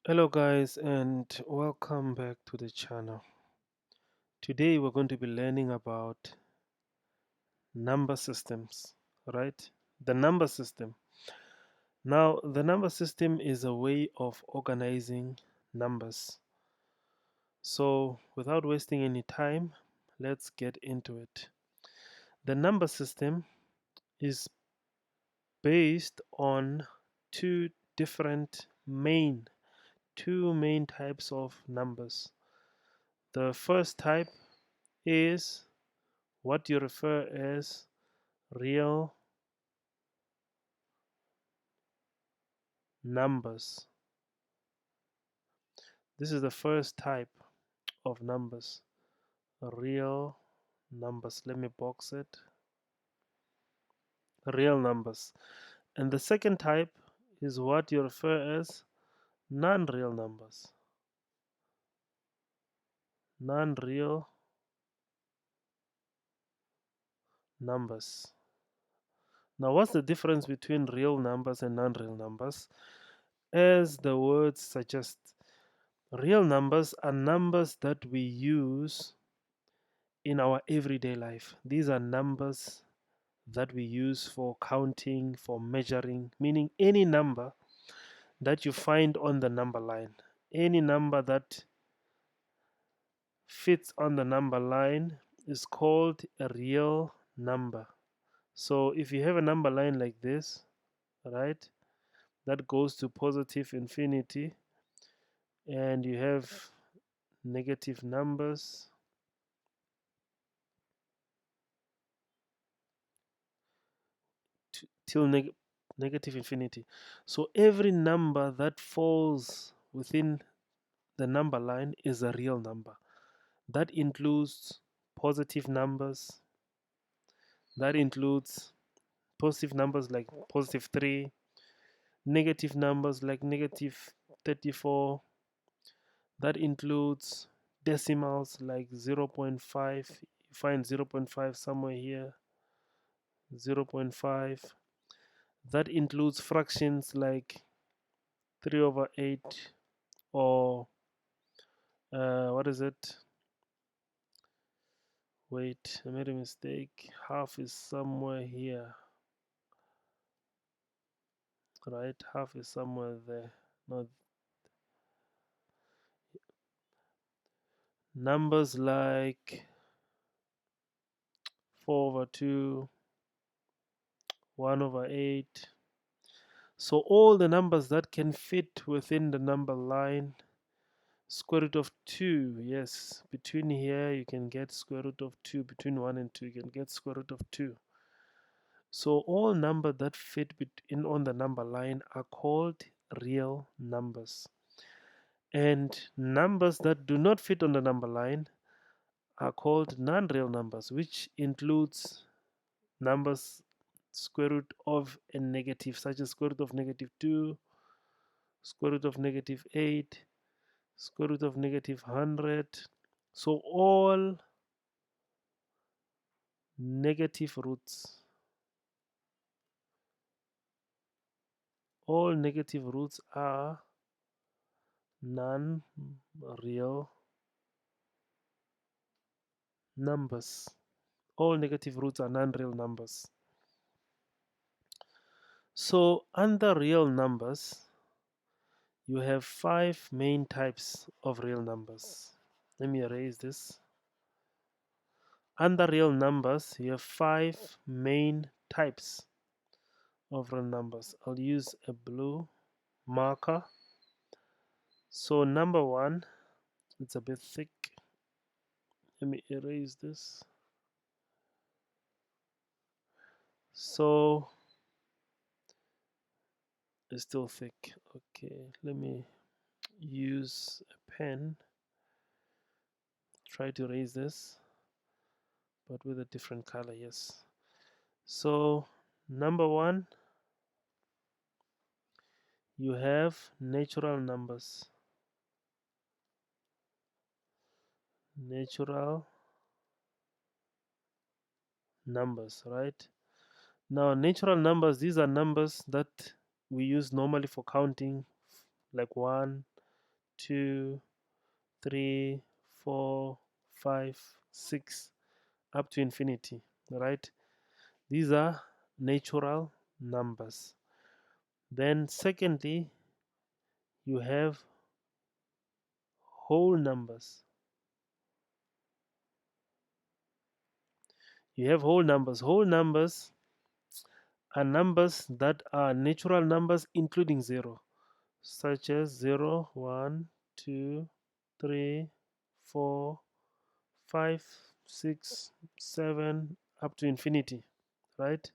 Hello guys and welcome back to the channel. Today we're going to be learning about number systems, right? The number system. Now, the number system is a way of organizing numbers. So, without wasting any time, let's get into it. The number system is based on two different main two main types of numbers. The first type is what you refer as real numbers. This is the first type of numbers, real numbers. Let me box it. Real numbers. And the second type is what you refer as non-real numbers. Non-real numbers. Now, what's the difference between real numbers and non-real numbers? As the words suggest, real numbers are numbers that we use in our everyday life. These are numbers that we use for counting, for measuring, meaning any number that you find on the number line. Any number that fits on the number line is called a real number. So if you have a number line like this, right, that goes to positive infinity, and you have negative numbers till negative infinity. So every number that falls within the number line is a real number. That includes positive numbers, that includes positive numbers like positive 3, negative numbers like negative 34, that includes decimals like 0. 0.5. You find 0. 0.5 somewhere here, 0. 0.5. That includes fractions like 3 over 8, or what is it? Wait, I made a mistake. Half is somewhere here, right? Half is somewhere there. Not numbers like 4 over 2, 1 over 8. So all the numbers that can fit within the number line, square root of 2, yes, between here you can get square root of 2, between 1 and 2 you can get square root of 2. So all numbers that fit in on the number line are called real numbers. And numbers that do not fit on the number line are called non-real numbers, which includes numbers square root of a negative, such as square root of negative 2, square root of negative 8, square root of negative 100. So negative roots, all negative roots are non-real numbers. All negative roots are non-real numbers. So under real numbers, you have 5 main types of real numbers. Let me erase this. Under real numbers, you have 5 main types of real numbers. I'll use a blue marker. So number 1, it's a bit thick. Let me erase this. So it's still thick. Okay, let me use a pen. Try to erase this, but with a different color. Yes. So number 1, you have natural numbers. Natural numbers, right? Now, natural numbers, these are numbers that we use normally for counting, like 1, 2, 3, 4, 5, 6, up to infinity, right? These are natural numbers. Then secondly, you have whole numbers. You have whole numbers. Whole numbers are numbers that are natural numbers including zero, such as 0, 1, 2, 3, 4, 5, 6, 7, up to infinity, right?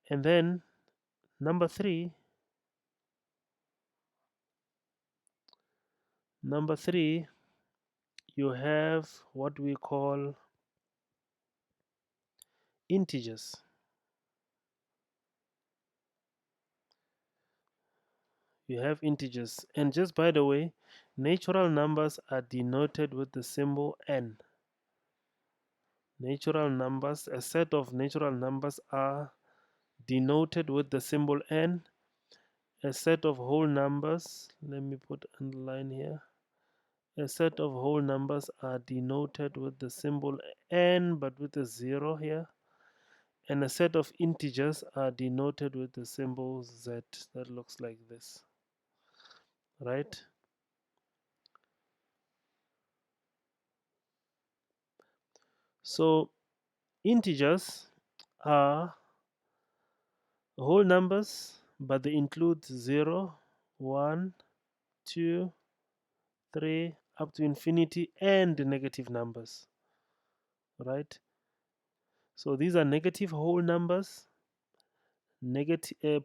And then number three, you have what we call integers. You have integers. And just by the way, natural numbers are denoted with the symbol n. Natural numbers, a set of natural numbers are denoted with the symbol n. A set of whole numbers, let me put underline here. A set of whole numbers are denoted with the symbol n but with a 0 here. And a set of integers are denoted with the symbol z that looks like this, right? So integers are whole numbers, but they include 0, 1, 2, 3, up to infinity, and negative numbers, right? So these are negative whole numbers,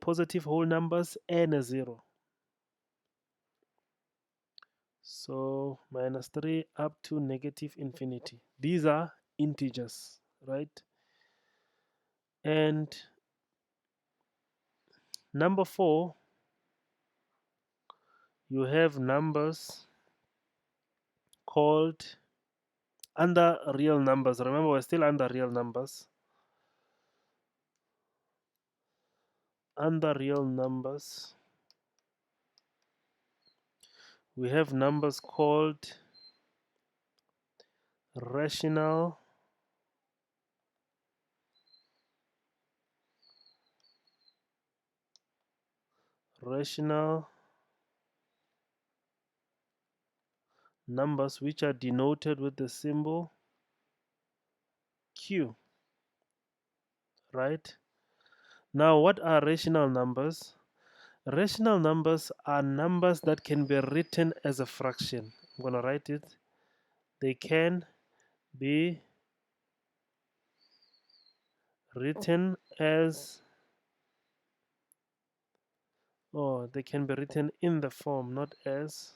positive whole numbers, and a 0. So minus 3 up to negative infinity. These are integers, right? And number 4, you have numbers called under real numbers. Remember, we're still under real numbers. Under real numbers, we have numbers called rational numbers, which are denoted with the symbol q, right? Now, what are rational numbers? Rational numbers are numbers that can be written as a fraction. I'm going to write it. They can be written as, they can be written in the form, not as.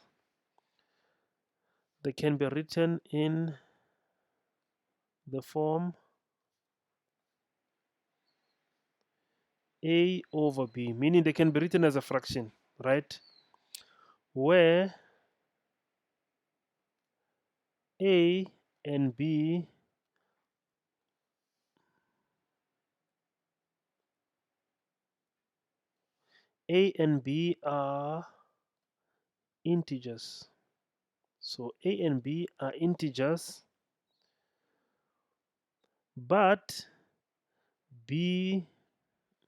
They can be written in the form a over b, meaning they can be written as a fraction, right? Where a and b are integers. So a and b are integers, but b,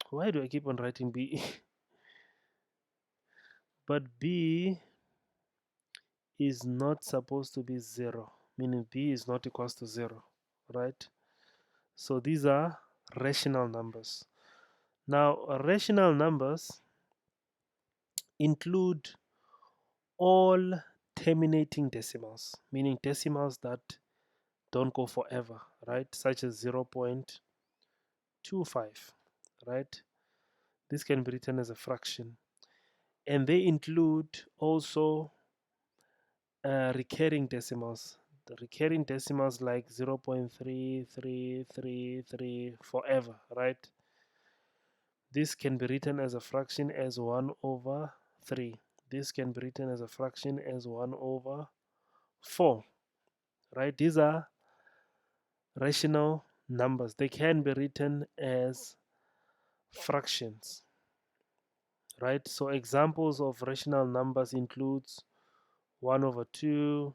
why do I keep on writing b? But b is not supposed to be 0, meaning b is not equals to 0, right? So these are rational numbers. Now, rational numbers include all terminating decimals, meaning decimals that don't go forever, right? Such as 0.25, right? This can be written as a fraction. And they include also recurring decimals. The recurring decimals like 0.3333 forever, right? This can be written as a fraction as 1 over 3. This can be written as a fraction as 1 over 4, right? These are rational numbers. They can be written as fractions, right? So examples of rational numbers includes 1 over 2,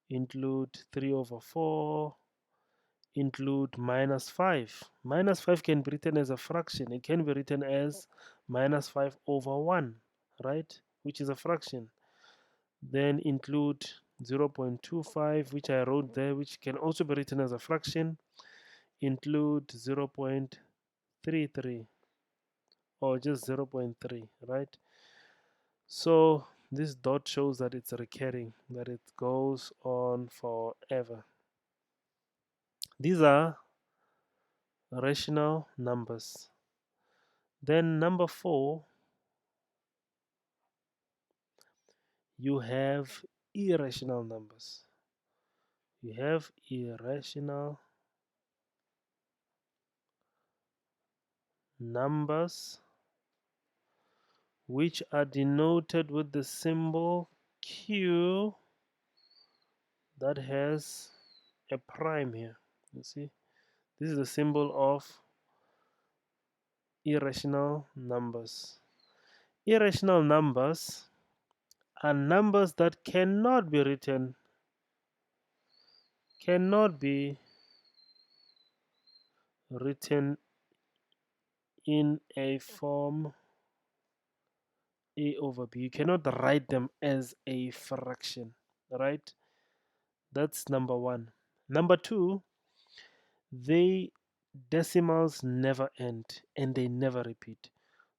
include 3 over 4, include minus 5. Minus 5 can be written as a fraction. It can be written as minus 5 over 1, right? Which is a fraction. Then include 0.25, which I wrote there, which can also be written as a fraction. Include 0.33 or just 0.3, right? So this dot shows that it's recurring, that it goes on forever. These are rational numbers. Then number 4, you have irrational numbers. You have irrational numbers which are denoted with the symbol Q that has a prime here. You see, this is the symbol of irrational numbers. Irrational numbers are numbers that cannot be written in a form a over b. You cannot write them as a fraction, right? That's number 1. Number 2, they decimals never end and they never repeat.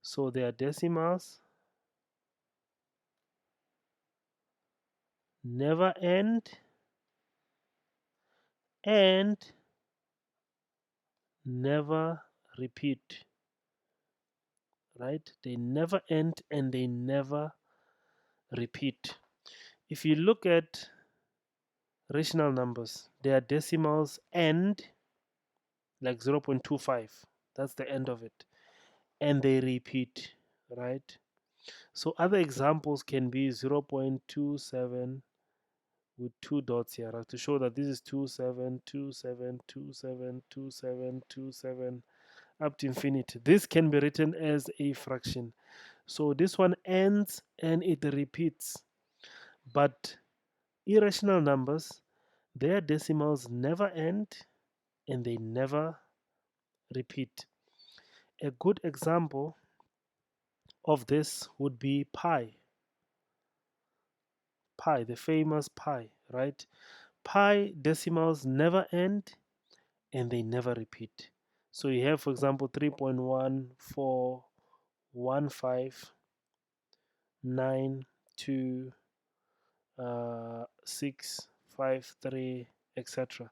So their decimals never end and never repeat, right? They never end and they never repeat. If you look at rational numbers, their decimals end like 0.25. That's the end of it. And they repeat, right? So other examples can be 0.27 with 2 dots here, right, to show that this is 27, 27, 27, 27, 27 up to infinity. This can be written as a fraction. So this one ends and it repeats. But irrational numbers, their decimals never end and they never repeat. A good example of this would be pi. Pi, the famous pi, right? Pi decimals never end and they never repeat. So you have, for example, 3.141592 653, etc.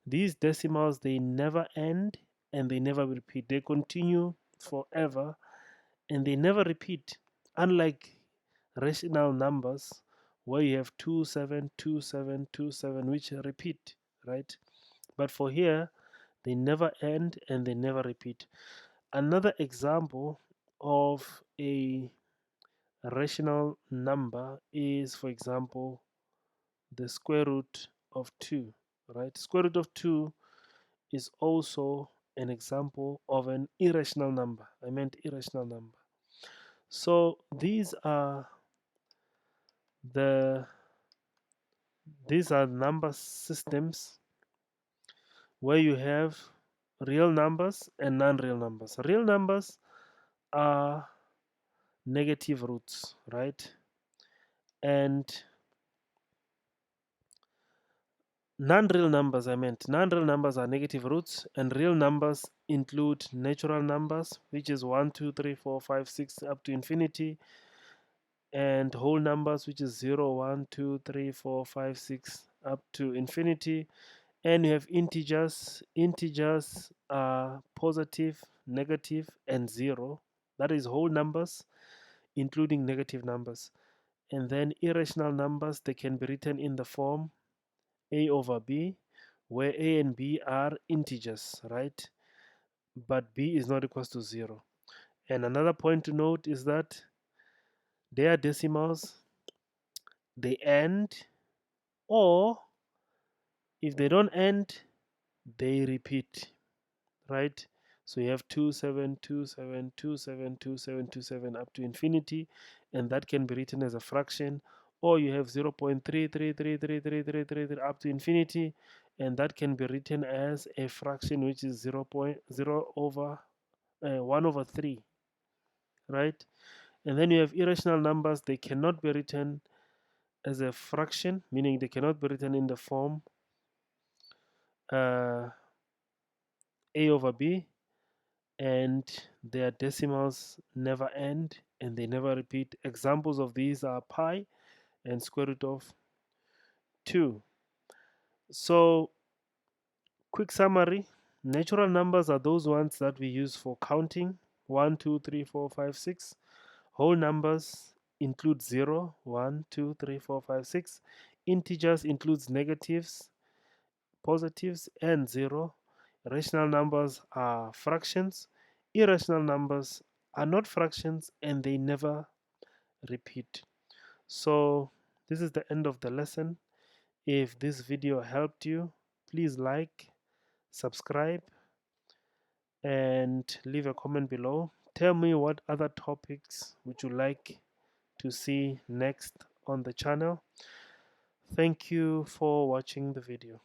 These decimals, they never end and they never repeat. They continue forever and they never repeat. Unlike rational numbers where you have 272727 which repeat, right? But for here, they never end and they never repeat. Another example of a rational number is, for example, the square root of 2, right? Square root of 2 is also an example of an irrational number. I meant irrational number. So the these are number systems where you have real numbers and non-real numbers. Real numbers are negative roots, right? And non-real numbers, I meant non-real numbers are negative roots, and real numbers include natural numbers, which is 1, 2, 3, 4, 5, 6 up to infinity, and whole numbers, which is 0, 1, 2, 3, 4, 5, 6 up to infinity. And you have integers. Integers are positive, negative, and 0. That is whole numbers, including negative numbers. And then irrational numbers, they can be written in the form a over b, where a and b are integers, right? But b is not equal to 0. And another point to note is that their decimals, they end, or if they don't end, they repeat, right? So you have 2727272727 up to infinity, and that can be written as a fraction, or you have 0.3333333 up to infinity, and that can be written as a fraction, which is 0.0 over 1 over 3, right? And then you have irrational numbers. They cannot be written as a fraction, meaning they cannot be written in the form a over b, and their decimals never end and they never repeat. Examples of these are pi and square root of 2. So, quick summary: natural numbers are those ones that we use for counting: 1, 2, 3, 4, 5, 6. Whole numbers include 0, 1, 2, 3, 4, 5, 6. Integers includes negatives, positives, and 0. Rational numbers are fractions. Irrational numbers are not fractions and they never repeat. So, this is the end of the lesson. If this video helped you, please like, subscribe, and leave a comment below. Tell me what other topics would you like to see next on the channel. Thank you for watching the video.